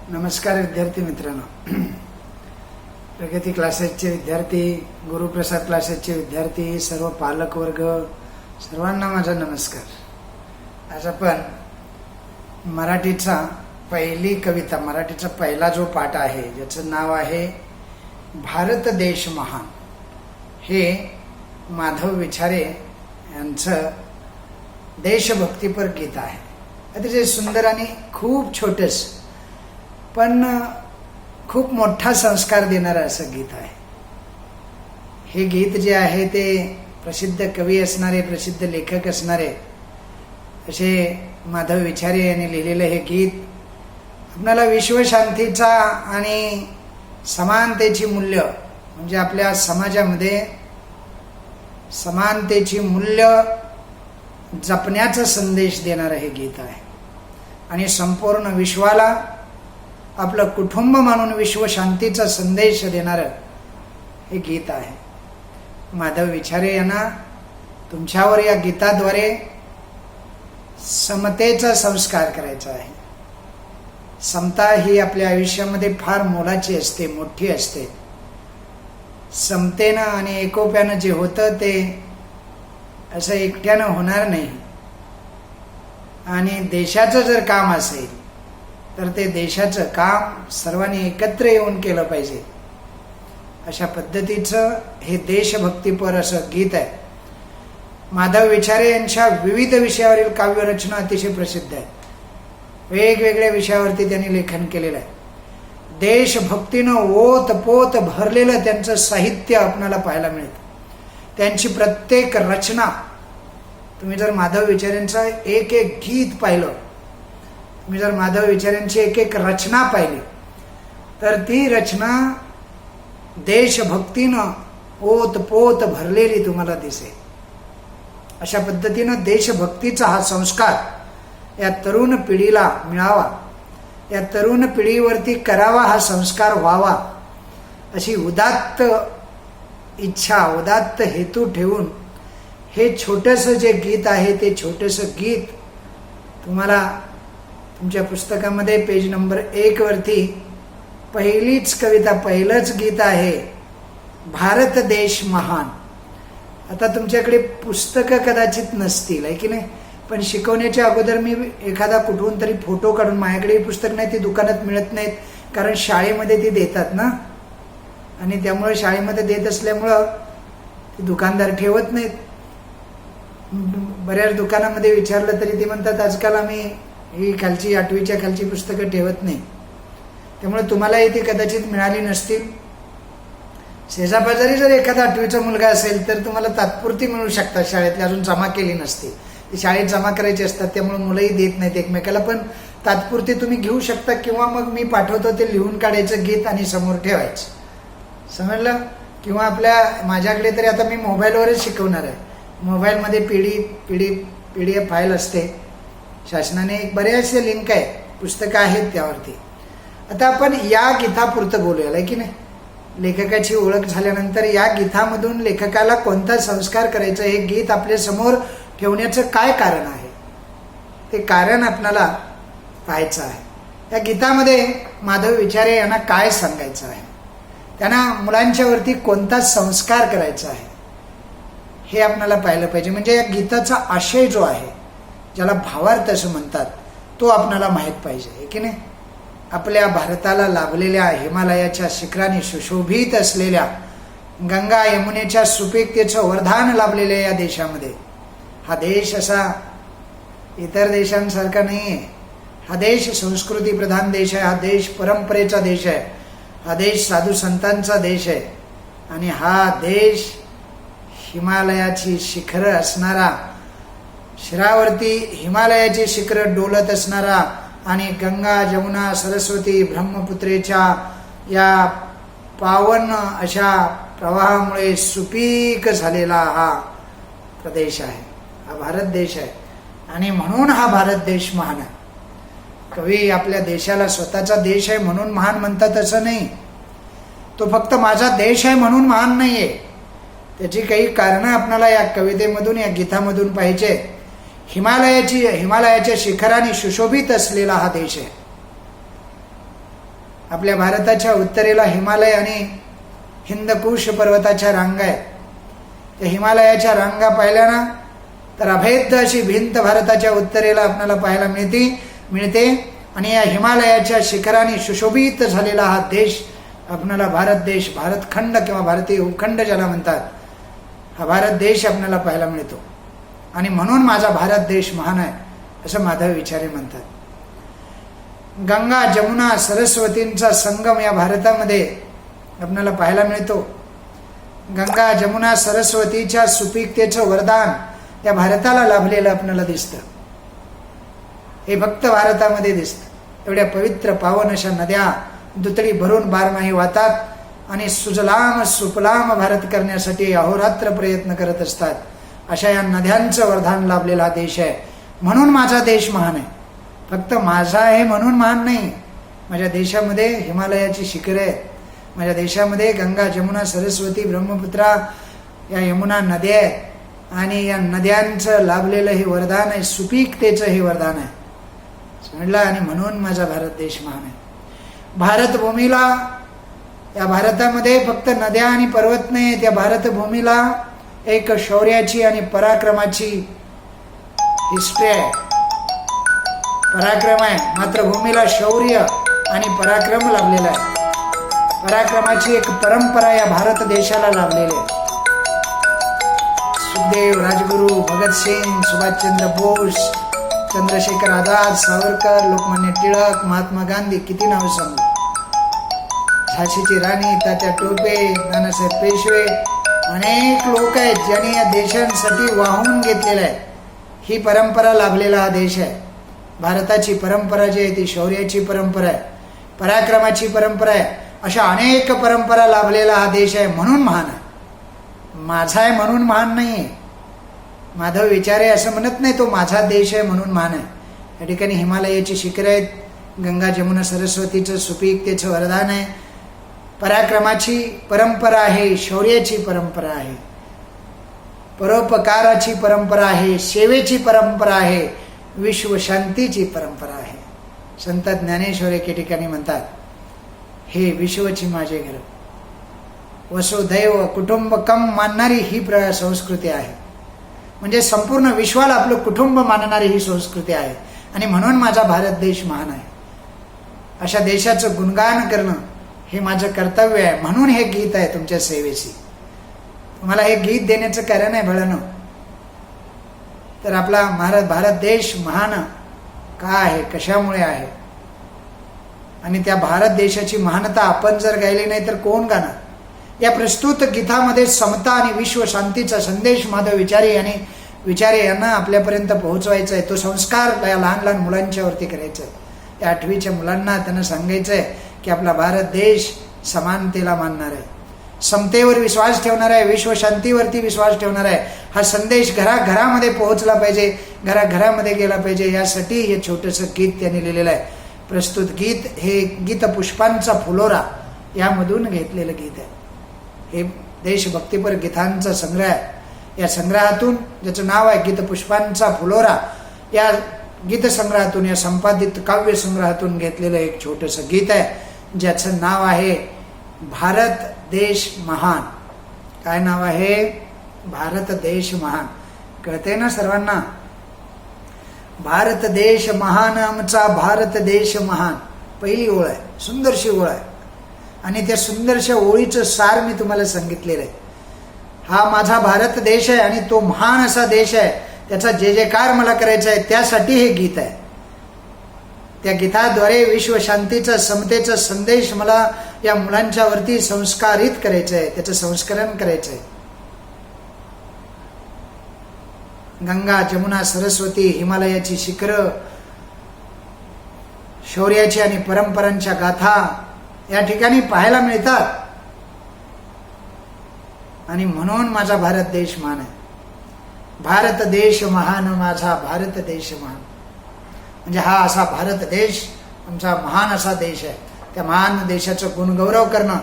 नमस्कार विद्यार्थी मित्रांनो, प्रगती क्लासेसचे विद्यार्थी, गुरुप्रसाद क्लासेसचे विद्यार्थी, सर्व पालक वर्ग, सर्वांना माझा नमस्कार। आज आपण मराठीचा पहिली कविता, मराठीचा पहिला जो पाठ आहे ज्याचं नाव आहे भारत देश महान, हे माधव विचारे यांचं देशभक्तीपर गीत आहे। अतिशय सुंदर आणि खूप छोटस पण खूप मोठा संस्कार देणारं असं गीत आहे। हे गीत जे आहे ते प्रसिद्ध कवी असणारे, प्रसिद्ध लेखक असणारे असे माधव विचारे यांनी लिहिलेलं हे गीत आपल्याला विश्वशांतीचा आणि समानतेची मूल्य, म्हणजे आपल्या समाजामध्ये समानतेची मूल्य जपण्याचा संदेश देणारं हे गीत आहे आणि संपूर्ण विश्वाला आपलं कुटुंब मानून विश्वशांतीचा संदेश देणारं हे गीत आहे। माधव विचारे यांना तुमच्यावर या गीताद्वारे समतेचा संस्कार करायचा आहे। समता ही आपल्या आयुष्यामध्ये फार मोलाची असते, मोठी असते। समतेनं आणि एकोप्यानं जे होतं ते असं एकट्यानं होणार नाही आणि देशाचं जर काम असेल तर ते देशाचं काम सर्वांनी एकत्र येऊन केलं पाहिजे। अशा पद्धतीचं हे देशभक्तीपर असं गीत आहे। माधव विचारे यांच्या विविध विषयावरील काव्यरचना अतिशय प्रसिद्ध आहे। वेगवेगळ्या विषयावरती त्यांनी लेखन केलेलं आहे। देशभक्तीनं ओत पोत भरलेलं त्यांचं साहित्य आपल्याला पाहायला मिळतं। त्यांची प्रत्येक रचना, तुम्ही जर माधव विचारेंचं एक एक गीत पाहिलं, तुम्ही जर माधव विचारेंची एक एक रचना पाहिली तर ती रचना देशभक्तीनं ओत पोत भरलेली तुम्हाला दिसेल। अशा पद्धतीनं देशभक्तीचा हा संस्कार या तरुण पिढीला मिळावा, या तरुण पिढीवरती करावा, हा संस्कार व्हावा अशी उदात्त इच्छा, उदात्त हेतू ठेवून हे छोटंसं जे गीत आहे ते छोटंसं गीत तुम्हाला तुमच्या पुस्तकामध्ये पेज नंबर 1 वरती पहिलीच कविता, पहिलंच गीत आहे भारत देश महान। आता तुमच्याकडे पुस्तकं कदाचित नसतील, आहे की नाही, पण शिकवण्याच्या अगोदर मी एखादा कुठून तरी फोटो काढून, माझ्याकडे पुस्तक नाही, ती दुकानात मिळत नाहीत कारण शाळेमध्ये ती देतात ना, आणि त्यामुळे शाळेमध्ये देत असल्यामुळं ती दुकानदार ठेवत नाहीत। बऱ्याच दुकानामध्ये विचारलं तरी ते म्हणतात आजकाल आम्ही ही खालची 8वीच्या खालची पुस्तकं ठेवत नाही, त्यामुळे तुम्हालाही ती कदाचित मिळाली नसतील। शेजापाजारी जर एखादा 8वीचा मुलगा असेल तर तुम्हाला तात्पुरती मिळू शकतात, शाळेतली अजून जमा केली नसते, ती शाळेत जमा करायची असतात, त्यामुळे मुलंही देत नाहीत एकमेकाला, पण तात्पुरती तुम्ही घेऊ शकता किंवा मग मी पाठवतो ते लिहून काढायचं गीत आणि समोर ठेवायचं, समजलं? किंवा आपल्या माझ्याकडे तरी आता मी मोबाईलवरच शिकवणार आहे। मोबाईलमध्ये PDF फाईल असते, शासनाने बरेचसे लिंक आहे, पुस्तकं आहेत त्यावरती। आता आपण या गीतापुरतं बोलूया, आहे की नाही? लेखकाची ओळख झाल्यानंतर या गीतामधून लेखकाला कोणता संस्कार करायचा, हे गीत आपल्या समोर ठेवण्याचं काय कारण आहे ते कारण आपल्याला पाहायचं आहे। या गीतामध्ये माधव विचारे यांना काय सांगायचं आहे, त्यांना मुलांच्यावरती कोणता संस्कार करायचा आहे हे आपल्याला पाहिलं पाहिजे। म्हणजे या गीताचा आशय जो आहे, ज्याला भावार्थ असं म्हणतात, तो आपल्याला माहीत पाहिजे, आहे की नाही? आपल्या भारताला लाभलेल्या हिमालयाच्या शिखराने सुशोभित असलेल्या गंगा यमुनेच्या सुपीकतेचं वरदान लाभलेल्या या देशामध्ये, हा देश असा इतर देशांसारखा नाही आहे। हा देश संस्कृती प्रधान देश आहे, हा देश परंपरेचा देश आहे, हा देश साधू संतांचा देश आहे आणि हा देश हिमालयाची शिखरं असणारा, शिरावरती हिमालयाची शिखरं डोलत असणारा आणि गंगा जमुना सरस्वती ब्रह्मपुत्रेच्या या पावन अशा प्रवाहामुळे सुपीक झालेला हा प्रदेश आहे, हा भारत देश आहे आणि म्हणून हा भारत देश महान आहे। कवी आपल्या देशाला स्वतःचा देश आहे म्हणून महान म्हणतात असं नाही, तो फक्त माझा देश आहे म्हणून महान नाही आहे, त्याची काही कारणं आपल्याला या कवितेमधून, या गीतामधून पाहिजे। हिमालयाच्या शिखराने सुशोभित असलेला हा देश आहे। आपल्या भारताच्या उत्तरेला हिमालय आणि हिंदकुश पर्वताच्या रांगा आहेत. त्या हिमालयाच्या रांगा पाहिल्या ना तर अभेद्य अशी भिंत भारताच्या उत्तरेला आपल्याला पाहायला मिळते आणि या हिमालयाच्या शिखराने सुशोभित झालेला हा देश आपल्याला भारत देश, भारतखंड किंवा भारतीय उपखंड ज्याला म्हणतात, हा भारत देश आपल्याला पाहायला मिळतो. आणि म्हणून माझा भारत देश महान आहे असं माधव विचारे म्हणतात. गंगा जमुना सरस्वतींचा संगम या भारतामध्ये आपल्याला पाहायला मिळतो. गंगा जमुना सरस्वतीच्या सुपीकतेचं वरदान या भारताला लाभलेलं आपल्याला दिसतं. हे फक्त भारतामध्ये दिसतं. एवढ्या पवित्र पावन अशा नद्या दुतडी भरून बारमाही वाहतात आणि सुजलाम सुफलाम भारत करण्यासाठी अहोरात्र प्रयत्न करत असतात. अशा या नद्यांचं वरदान लाभलेला हा देश आहे. म्हणून माझा देश महान आहे. फक्त माझा आहे म्हणून महान नाही. माझ्या देशामध्ये हिमालयाची शिखरे आहेत. माझ्या देशामध्ये गंगा जमुना सरस्वती ब्रह्मपुत्रा या यमुना नद्या आहेत आणि या नद्यांचं लाभलेलं हे वरदान आहे, सुपीकतेचं हे वरदान आहे समजलं. आणि म्हणून माझा भारत देश महान आहे. भारतभूमीला, या भारतामध्ये फक्त नद्या आणि पर्वत नाही, त्या भारतभूमीला एक शौर्याची आणि पराक्रमाची हिस्ट्री आहे, पराक्रम आहे. मात्र भूमीला शौर्य आणि पराक्रम लाभलेला आहे. पराक्रमाची एक परंपरा या भारत देशाला लाभलेली आहे. सुखदेव, राजगुरू, भगतसिंग, सुभाषचंद्र बोस, चंद्रशेखर आझाद, सावरकर, लोकमान्य टिळक, महात्मा गांधी, किती नाव सांगू. झाशीची राणी, तात्या टोपे, नानासाहेब पेशवे, अनेक लोक आहेत ज्यांनी या देशांसाठी वाहून घेतलेलं आहे. ही परंपरा लाभलेला हा देश आहे. भारताची परंपरा जी आहे ती शौर्याची परंपरा आहे, पराक्रमाची परंपरा आहे. अशा अनेक परंपरा लाभलेला हा देश आहे म्हणून महान आहे. माझा आहे म्हणून महान नाही आहे. माधव विचारे असं म्हणत नाही तो माझा देश आहे म्हणून महान आहे. या ठिकाणी हिमालयाची शिखरे आहेत, गंगा जमुना सरस्वतीचं सुपीकतेचं वरदान आहे, पराक्रमाची परंपरा आहे, शौर्याची परंपरा आहे, परोपकाराची परंपरा आहे, सेवेची परंपरा आहे, विश्वशांतीची परंपरा आहे. संत ज्ञानेश्वर एके ठिकाणी म्हणतात, हे विश्वची माझे घर, वसुधैव कुटुंबकम मानणारी ही संस्कृती आहे. म्हणजे संपूर्ण विश्वाला आपलं कुटुंब मानणारी ही संस्कृती आहे. आणि म्हणून माझा भारत देश महान आहे. अशा देशाचं गुणगान करणं हे माझं कर्तव्य आहे. म्हणून हे गीत आहे तुमच्या सेवेची. तुम्हाला हे गीत देण्याचं कारण आहे भळानो, तर आपला भारत देश महान का आहे, कशामुळे आहे, आणि त्या भारत देशाची महानता आपण जर गायली नाही तर कोण गाणार. या प्रस्तुत गीतामध्ये समता आणि विश्व शांतीचा संदेश माधव विचारे यांना आपल्यापर्यंत पोहोचवायचा आहे. तो संस्कार या लहान लहान मुलांच्यावरती करायचा आहे. त्या 8वीच्या मुलांना त्यांना सांगायचं आहे की आपला भारत देश समानतेला मानणार आहे, समतेवर विश्वास ठेवणार आहे, विश्वशांतीवरती विश्वास ठेवणार आहे. हा संदेश घराघरामध्ये पोहोचला पाहिजे, घराघरामध्ये गेला पाहिजे. यासाठी हे छोटंसं गीत त्यांनी लिहिलेलं आहे. प्रस्तुत गीत हे गीत पुष्पांचा फुलोरा यामधून घेतलेलं गीत आहे. हे देशभक्तीपर गीतांचा संग्रह आहे. या संग्रहातून, ज्याचं नाव आहे गीत पुष्पांचा फुलोरा, या गीतसंग्रहातून, या संपादित काव्य संग्रहातून घेतलेलं एक छोटंसं गीत आहे ज्याचं नाव आहे भारत देश महान. काय नाव आहे? भारत देश महान. कळते ना सर्वांना? भारत देश महान, आमचा भारत देश महान. पहिली ओळ आहे, सुंदरशी ओळ आहे. आणि त्या सुंदरशा ओळीचं सार मी तुम्हाला सांगितलेलं आहे. हा माझा भारत देश आहे आणि तो महान असा देश आहे, त्याचा जे जयकार मला करायचा आहे, त्यासाठी हे गीत आहे. त्या गीताद्वारे विश्वशांतीचा, समतेचा संदेश मला या मुलांच्या वरती संस्कारित करायचं आहे, त्याचं संस्करण करायचं आहे. गंगा जमुना सरस्वती, हिमालयाची शिखरं, शौर्याची आणि परंपरांच्या गाथा या ठिकाणी पाहायला मिळतात. आणि म्हणून माझा भारत देश महान आहे. भारत देश महान, माझा भारत देश महान. म्हणजे हा असा भारत देश आमचा महान असा देश आहे. त्या महान देशाचं गुणगौरव करणं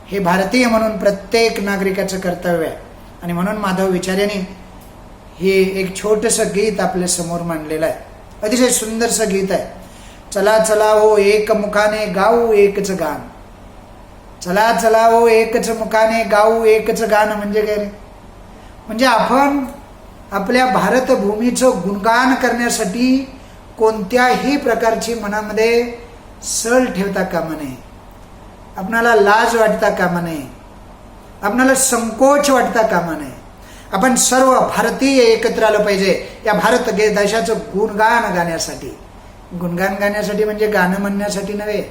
हे भारतीय म्हणून प्रत्येक नागरिकाचं कर्तव्य आहे. आणि म्हणून माधव विचारेने हे एक छोटंसं गीत आपल्या समोर मांडलेलं आहे. अतिशय सुंदरसं गीत आहे. चला चला हो एक मुखाने गाऊ एकच गाण. चला चला हो एकच मुखाने गाऊ एकच गाणं म्हणजे काय रे? म्हणजे आपण आपल्या भारतभूमीचं गुणगान करण्यासाठी कोणत्याही प्रकारची मनामध्ये सल ठेवता कामा नये. आपणाला लाज वाटता कामा नये. आपणाला संकोच वाटता कामा नये. आपण सर्व भारतीय एकत्र आलं पाहिजे या भारत देशाचं गुणगान गाण्यासाठी. गुणगान गाण्यासाठी म्हणजे गाणं म्हणण्यासाठी नव्हे,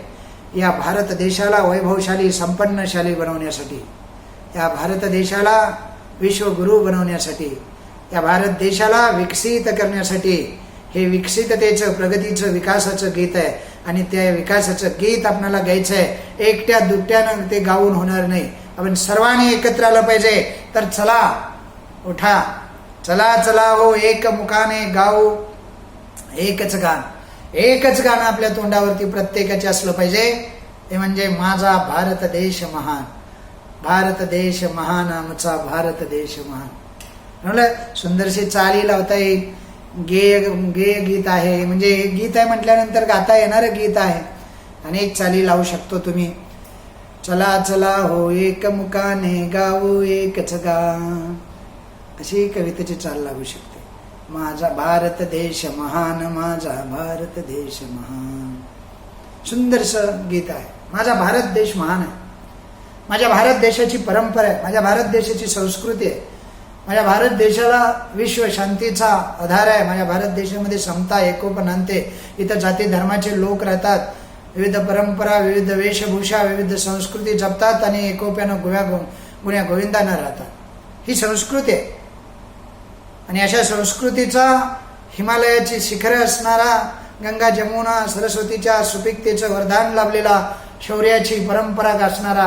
या भारत देशाला वैभवशाली संपन्नशाली बनवण्यासाठी, या भारत देशाला विश्वगुरु बनवण्यासाठी, या भारत देशाला विकसित करण्यासाठी. हे विकसिततेचं प्रगतीचं विकासाचं गीत आहे आणि त्या विकासाचं गीत आपल्याला गायचं आहे. एकट्या दुट्ट्यानं ते गाऊन होणार नाही. आपण सर्वांनी एकत्र आलं पाहिजे. तर चला उठा, चला चला हो एक मुखाने गाऊ एकच गाण. एकच गाणं आपल्या तोंडावरती प्रत्येकाचे असलं पाहिजे, ते म्हणजे माझा भारत देश महान, भारत देश महान, आमचा भारत देश महान. म्हणलं सुंदरशी चाली लावता येईल. गेय गीत आहे, म्हणजे गीत आहे म्हटल्यानंतर गाता येणारं गीत आहे. अनेक चाली लावू शकतो तुम्ही. चला चला हो एक मुखाने गाऊ एकच गाण, अशी कवितेची चाल लागू शकते. माझा भारत देश महान, माझा भारत देश महान. सुंदरसं गीत आहे. माझा भारत देश महान आहे. माझ्या भारत देशाची परंपरा आहे. माझ्या भारत देशाची संस्कृती आहे. माझ्या भारत देशाला विश्व शांतीचा आधार आहे. माझ्या भारत देशामध्ये समता एकोपा नांदते. इथं जाती धर्माचे लोक राहतात. विविध परंपरा, विविध वेशभूषा, विविध संस्कृती जपतात आणि एकोप्यानं गुण्या गोविंदानं राहतात. ही संस्कृती आहे. आणि अशा संस्कृतीचा हिमालयाची शिखरे असणारा, गंगा जमुना सरस्वतीच्या सुपिकतेचं वरदान लाभलेला, शौर्याची परंपरा गाजणारा,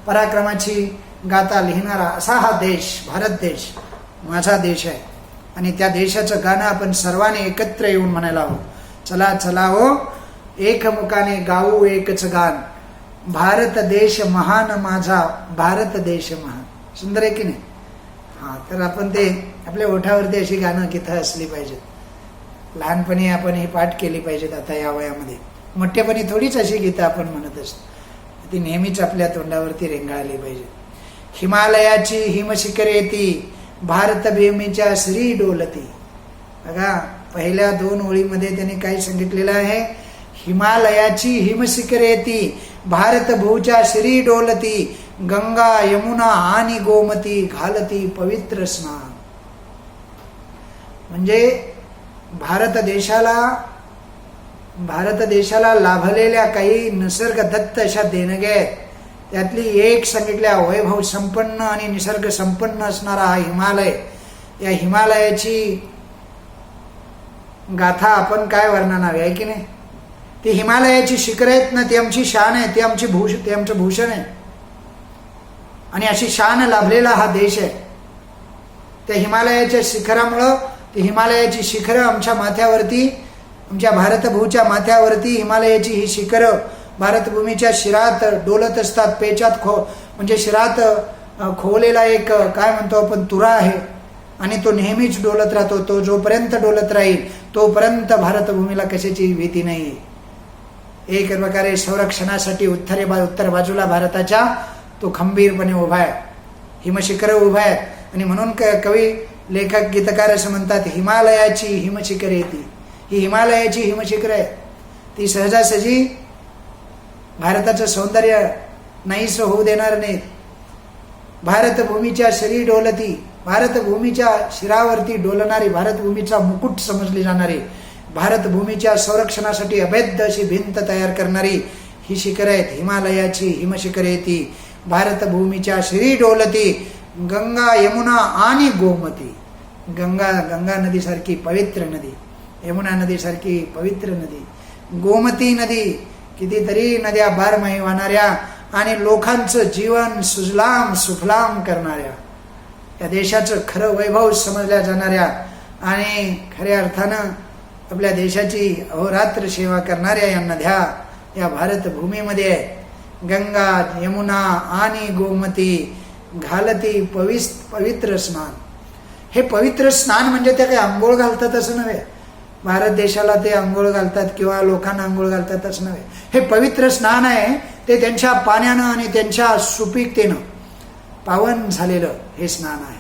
पराक्रमाची गाथा लिहिणारा असा हा देश, भारत देश माझा देश आहे. आणि त्या देशाचं गाणं आपण सर्वांनी एकत्र येऊन म्हणायला हवं. चला चला हो एक मुखाने गाऊ एकच गाण, भारत देश महान, माझा भारत देश महान. सुंदर आहे की नाही? हा, तर आपण ते आपल्या ओठावरती अशी गाणं गीतं असली पाहिजेत. लहानपणी आपण ही पाठ केली पाहिजेत. आता या वयामध्ये मोठेपणी थोडीच अशी गीतं आपण म्हणत असतो. ती नेहमीच आपल्या तोंडावरती रेंगाळली पाहिजे. हिमालयाची हिमशिखरे ती, भारत भूमीच्या श्री डोलती. बघा पहिल्या 2 ओळीमध्ये त्यांनी काय सांगितलेलं आहे? हिमालयाची हिमशिखरे ती, भारत भूच्या श्री डोलती, गंगा यमुना आणि गोमती घालती पवित्र स्नान. म्हणजे भारत देशाला लाभलेल्या काही निसर्ग दत्त अशा देणग्या आहेत. त्यातली एक सांगितल्या वैभव संपन्न आणि निसर्ग संपन्न असणारा हा हिमालय. या हिमालयाची गाथा आपण काय वर्णनावी आहे की नाही? ती हिमालयाची शिखर आहेत ना, ती आमची शान आहे, ती आमचं भूषण आहे. आणि अशी शान लाभलेला हा देश आहे. त्या हिमालयाच्या शिखरामुळं, ती हिमालयाची शिखरं आमच्या माथ्यावरती, आमच्या भारतभूच्या माथ्यावरती हिमालयाची ही शिखरं भारतभूमीच्या शिरात डोलत असतात. पेचात म्हणजे शिरात खोवलेला एक काय म्हणतो आपण तुरा आहे आणि तो नेहमीच डोलत राहतो. तो जोपर्यंत डोलत राहील तोपर्यंत भारतभूमीला कशाची भीती नाही. एक प्रकारे संरक्षणासाठी उत्तर बाजूला भारताच्या तो खंबीरपणे उभा आहे. हिमशिखर उभा आहे. आणि म्हणून कवी लेखक गीतकार असं म्हणतात, हिमालयाची हिमशिखर येते. ही हिमालयाची हिमशिखर आहे. ती सहजासहजी भारताचं सौंदर्य नाहीसं होऊ देणार नाहीत. भारतभूमीच्या श्री डोलती, भारतभूमीच्या शिरावरती डोलणारी, भारतभूमीचा मुकुट समजली जाणारी, भारतभूमीच्या संरक्षणासाठी अभेद्य अशी भिंत तयार करणारी ही शिखर आहेत. हिमालयाची हिमशिखर येती, भारतभूमीच्या श्री डोलती, गंगा यमुना आणि गोमती. गंगा नदीसारखी पवित्र नदी, यमुना नदीसारखी पवित्र नदी, गोमती नदी, कितीतरी नद्या बारमाही वाहणाऱ्या आणि लोकांचं जीवन सुजलाम सुफलाम करणाऱ्या, या देशाचं खरं वैभव समजल्या जाणाऱ्या आणि खऱ्या अर्थानं आपल्या देशाची अहोरात्र सेवा करणाऱ्या या नद्या या भारतभूमीमध्ये गंगा यमुना आणि गोमती घालती पवित्र स्नान. हे पवित्र स्नान म्हणजे ते काही आंघोळ घालतात असं नव्हे. भारत देशाला ते आंघोळ घालतात किंवा लोकांना आंघोळ घालतातच नव्हे. हे पवित्र स्नान आहे, ते त्यांच्या पाण्यानं आणि त्यांच्या सुपीकतेनं पावन झालेलं हे स्नान आहे.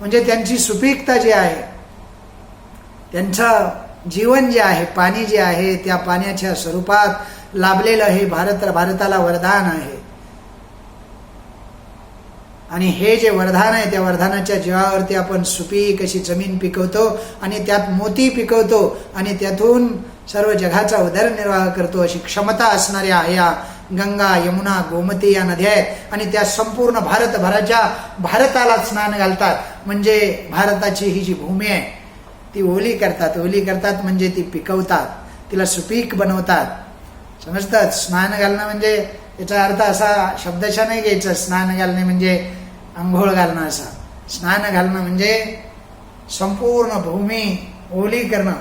म्हणजे त्यांची सुपीकता जी आहे, त्यांचं जीवन जे आहे, पाणी जे आहे, त्या पाण्याच्या स्वरूपात लाभलेलं हे भारताला वरदान आहे. आणि हे जे वरदान आहे, त्या वरदानाच्या जीवावरती आपण सुपीक अशी जमीन पिकवतो आणि त्यात मोती पिकवतो आणि त्यातून सर्व जगाचा उदरनिर्वाह करतो. अशी क्षमता असणाऱ्या या गंगा, यमुना, गोमती या नद्या आहेत आणि त्या संपूर्ण भारताला स्नान घालतात. म्हणजे भारताची ही जी भूमी आहे ती ओली करतात म्हणजे ती पिकवतात, तिला सुपीक बनवतात. समजतात? स्नान घालणं म्हणजे याचा अर्थ असा शब्दशः नाही घ्यायचा. स्नान घालणे म्हणजे आंघोळ घालणं असा. स्नान घालणं म्हणजे संपूर्ण भूमी ओली करणं.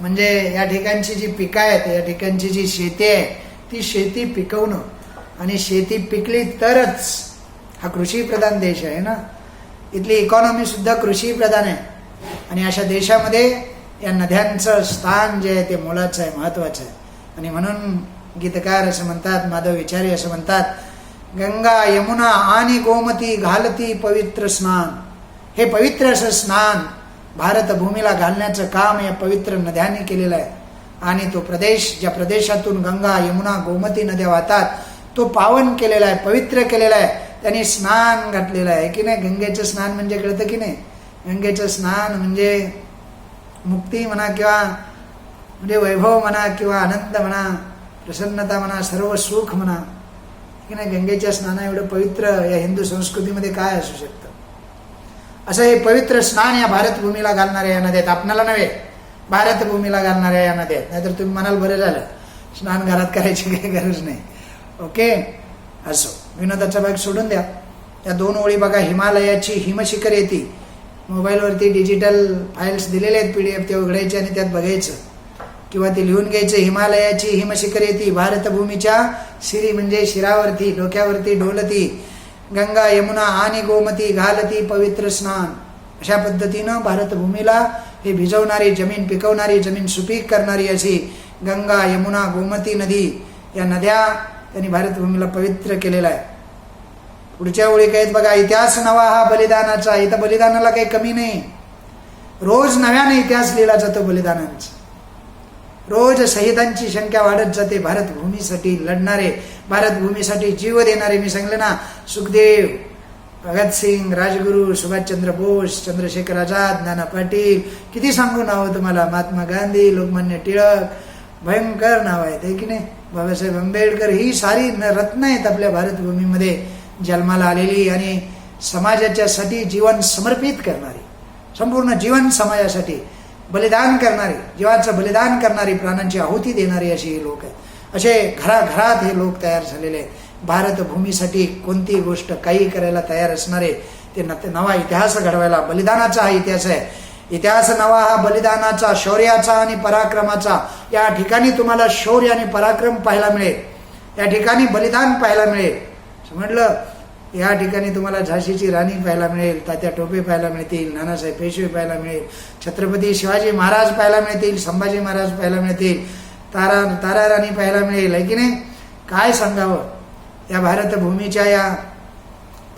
म्हणजे या ठिकाणची जी पिकं आहेत, या ठिकाणची जी शेती आहे, ती शेती पिकवणं. आणि शेती पिकली तरच, हा कृषीप्रधान देश आहे ना, इथली इकॉनॉमी सुद्धा कृषीप्रधान आहे. आणि अशा देशामध्ये या नद्यांचं स्थान जे आहे ते मोलाचं आहे, महत्वाचं आहे. आणि म्हणून गीतकार असं म्हणतात, माधव विचारी असं म्हणतात, गंगा, यमुना आणि गोमती घालती पवित्र स्नान. हे पवित्र असं स्नान भारत भूमीला घालण्याचं काम या पवित्र नद्यांनी केलेलं आहे. आणि तो प्रदेश, ज्या प्रदेशातून गंगा, यमुना, गोमती नद्या वाहतात, तो पावन केलेला आहे, पवित्र केलेला आहे. त्यांनी स्नान घातलेलं आहे की नाही. गंगेचं स्नान म्हणजे कळतं की नाही. गंगेचं स्नान म्हणजे मुक्ती म्हणा किंवा म्हणजे वैभव म्हणा किंवा आनंद म्हणा, प्रसन्नता म्हणा, सर्व सुख म्हणा की नाही. गंगेच्या स्नाना एवढं पवित्र या हिंदू संस्कृतीमध्ये काय असू शकतं. असं हे पवित्र स्नान या भारतभूमीला घालणाऱ्या या नद्यात, आपणाला नव्हे, भारतभूमीला घालणाऱ्या या नद्यात. नाहीतर तुम्ही म्हणाल बरं झालं, स्नान घरात करायची काही गरज नाही. ओके, असो, विनोदाचा भाग सोडून द्या. या 2 ओळी बघा. हिमालयाची हिमशिखर येते. मोबाईलवरती डिजिटल फाईल्स दिलेले आहेत, PDF, ते उघडायचे आणि त्यात बघायचं किंवा ते लिहून घ्यायचं. हिमालयाची हिमशिखर येते, भारतभूमीच्या शिरी म्हणजे शिरावरती, डोक्यावरती डोलती, गंगा, यमुना आणि गोमती घालती पवित्र स्नान. अशा पद्धतीनं भारतभूमीला हे भिजवणारी जमीन, पिकवणारी जमीन, सुपीक करणारी अशी गंगा, यमुना, गोमती नदी, या नद्या त्यांनी भारतभूमीला पवित्र केलेला आहे. पुढच्या ओळी आहेत बघा. इतिहास नवा हा बलिदानाचा. इथं बलिदानाला काही कमी नाही. रोज नव्याने इतिहास लिहिला जातो बलिदानांचा. रोज शहीदांची संख्या वाढत जाते. भारतभूमीसाठी लढणारे, भारतभूमीसाठी जीव देणारे, मी सांगले ना, सुखदेव, भगतसिंग, राजगुरू, सुभाषचंद्र बोस, चंद्रशेखर आझाद, नाना पाटील, किती सांगू नाव तुम्हाला, महात्मा गांधी, लोकमान्य टिळक, भयंकर नाव आहेत आहे की नाही, बाबासाहेब आंबेडकर, ही सारी रत्न आहेत आपल्या भारतभूमीमध्ये जन्माला आलेली आणि समाजाच्यासाठी जीवन समर्पित करणारी, संपूर्ण जीवन समाजासाठी बलिदान करणारी, जीवाचं बलिदान करणारी, प्राणांची आहुती देणारी अशी हे लोक आहेत. असे घराघरात हे लोक तयार झालेले आहेत. भारतभूमीसाठी कोणती गोष्ट काही करायला तयार असणारे, ते नवा इतिहास घडवायला. बलिदानाचा हा इतिहास आहे. इतिहास नवा हा बलिदानाचा, शौर्याचा आणि पराक्रमाचा. या ठिकाणी तुम्हाला शौर्य आणि पराक्रम पाहायला मिळेल, या ठिकाणी बलिदान पाहायला मिळेल. समजलं? या ठिकाणी तुम्हाला झाशीची राणी पाहायला मिळेल, तात्या टोपे पाहायला मिळतील, नानासाहेब पेशवे पाहायला मिळेल, छत्रपती शिवाजी महाराज पाहायला मिळतील, संभाजी महाराज पाहायला मिळतील, तारा राणी पाहायला मिळेल, आहे की नाही. काय सांगावं, या भारतभूमीच्या या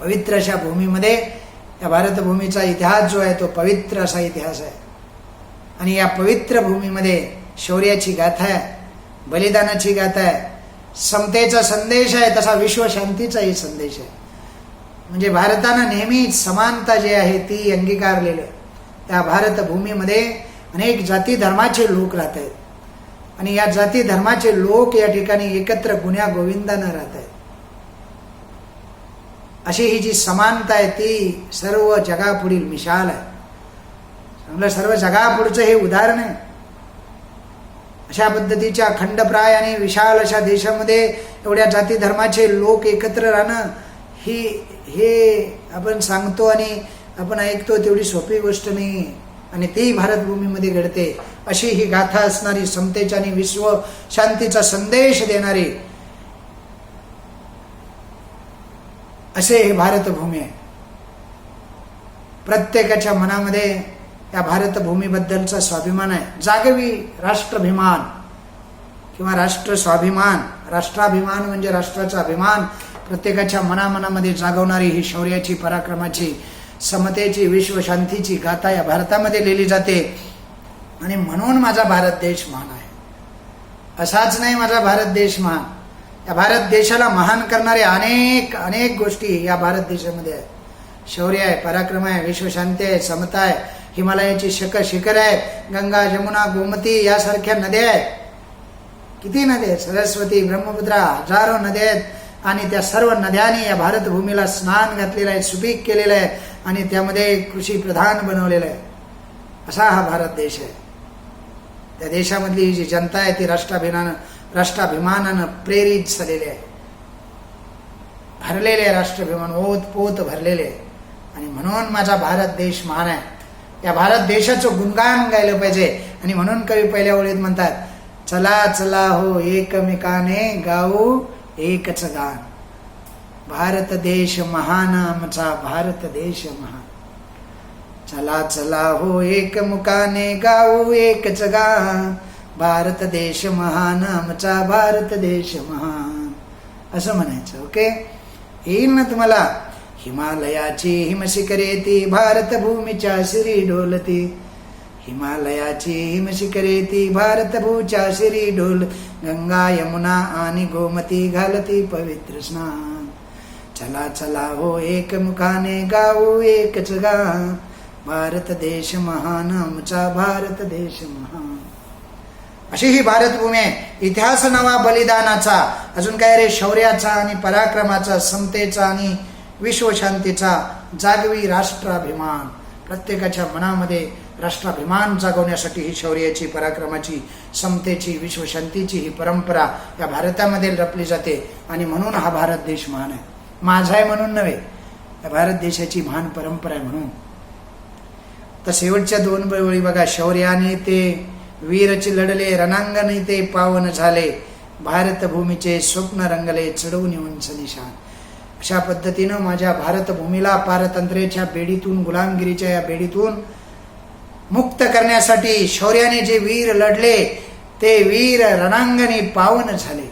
पवित्र अशा भूमीमध्ये, या भारतभूमीचा इतिहास जो आहे तो पवित्र असा इतिहास आहे. आणि या पवित्र भूमीमध्ये शौर्याची गाथा आहे, बलिदानाची गाथा आहे, समतेचा संदेश आहे, तसा विश्वशांतीचाही संदेश आहे. म्हणजे भारतानं नेहमीच समानता जी आहे ती अंगीकारलेली आहे. त्या भारतभूमीमध्ये अनेक जाती धर्माचे लोक राहत आहेत आणि या जाती धर्माचे लोक या ठिकाणी एकत्र गुण्या गोविंदानं राहत आहेत. अशी ही जी समानता आहे ती सर्व जगापुढील मिशाल आहे. चांगलं, सर्व जगापुढचं हे उदाहरण आहे. अशा पद्धतीच्या खंडप्राय आणि विशाल अशा देशामध्ये एवढ्या जाती धर्माचे लोक एकत्र राहणं हे आपण सांगतो आणि आपण ऐकतो तेवढी सोपी गोष्ट नाही. आणि ती भारतभूमीमध्ये घडते. अशी ही गाथा असणारी, समतेचा आणि विश्व शांतीचा संदेश देणारी असे हे भारतभूमी आहे. प्रत्येकाच्या मनामध्ये या भारतभूमीबद्दलचा स्वाभिमान आहे. जागवी राष्ट्राभिमान किंवा राष्ट्र स्वाभिमान, राष्ट्राभिमान म्हणजे राष्ट्राचा अभिमान प्रत्येकाच्या मनामनामध्ये जागवणारी ही शौर्याची, पराक्रमाची, समतेची, विश्वशांतीची गाथा या भारतामध्ये लिहिली जाते. आणि म्हणून माझा भारत देश महान आहे. असाच नाही माझा भारत देश महान, या भारत देशाला महान करणारे अनेक अनेक गोष्टी या भारत देशामध्ये आहेत. शौर्य आहे, पराक्रम आहे, विश्वशांती आहे, समता आहे, हिमालयाची शिखर आहे, गंगा, जमुना, गोमती यासारख्या नद्या आहेत. किती नद्या आहेत, सरस्वती, ब्रह्मपुत्रा, हजारो नद्या आहेत. आणि त्या सर्व नद्यांनी या भारतभूमीला स्नान घातलेलं आहे, सुपीक केलेलं आहे आणि त्यामध्ये कृषी प्रधान बनवलेलं आहे. असा हा भारत देश आहे. त्या देशामधली जी जनता आहे ती राष्ट्राभिमानानं प्रेरित झालेली आहे, भरलेले आहे, राष्ट्राभिमान ओत पोत भरलेले आहे. आणि म्हणून माझा भारत देश महान आहे. या भारत देशाचं गुणगान गायलं पाहिजे. आणि म्हणून कवी पहिल्या ओळीत म्हणतात, चला चला हो एकमेकाने गाऊ एकच गान, भारत देश महान आमचा भारत देश महान. चला चला हो एकमुखाने गाऊ एकच गान, भारत देश महान आमचा भारत देश महान, असं म्हणायचं. ओके, येईल ना तुम्हाला. हिमालयाची हिमशिखरे ती भारतभूमीच्या शिरी डोलती, हिमालयाची हिमशिखरे ती भारतभूमीच्या शिरी डोल, गंगा, यमुना आणि गोमती घालती पवित्र स्नान. चला चला हो एकमुखाने गाऊ एकच गान, भारत देश महान आमचा भारत देश महान. अशी ही भारतभूमी आहे. इतिहास नवा बलिदानाचा, अजून काय रे, शौर्याचा आणि पराक्रमाचा, समतेचा आणि विश्वशांतीचा, जागवी राष्ट्राभिमान. प्रत्येकाच्या मनामध्ये राष्ट्राभिमान जागवण्यासाठी ही शौर्याची, पराक्रमाची, समतेची, विश्वशांतीची ही परंपरा या भारतामध्ये रपली जाते. आणि म्हणून हा भारत देश महान आहे. माझा आहे म्हणून नव्हे, या भारत देशाची महान परंपरा आहे म्हणून. तर शेवटच्या 2 ओळी बघा, शौर्याने ते वीरची लढले, रणांगणी ते पावन झाले, भारतभूमीचे स्वप्न रंगले, चढवून उंच निशान. अशा पद्धतीनं माझ्या भारतभूमीला पारतंत्र्याच्या बेडीतून, गुलामगिरीच्या या बेडीतून मुक्त करण्यासाठी शौर्याने जे वीर लढले ते वीर रणांगणी पावन झाले,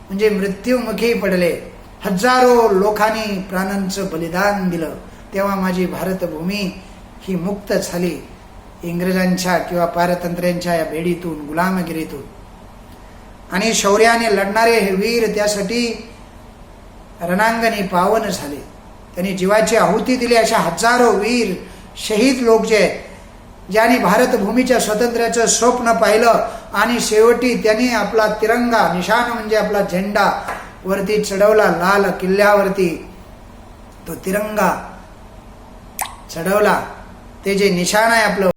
म्हणजे मृत्युमुखी पडले. हजारो लोकांनी प्राणांचं बलिदान दिलं, तेव्हा माझी भारतभूमी ही मुक्त झाली इंग्रजांच्या किंवा पारतंत्र्यांच्या या बेडीतून, गुलामगिरीतून. आणि शौर्याने लढणारे हे वीर त्यासाठी रणांगणी पावन झाले, त्यांनी जीवाची आहुती दिली. अशा हजारो वीर शहीद लोक जे आहेत, ज्यांनी भारतभूमीच्या स्वातंत्र्याचं स्वप्न पाहिलं आणि शेवटी त्यांनी आपला तिरंगा, निशाण म्हणजे आपला झेंडा वरती चढवला, लाल किल्ल्यावरती तो तिरंगा चढवला. ते जे निशाण आहे आपलं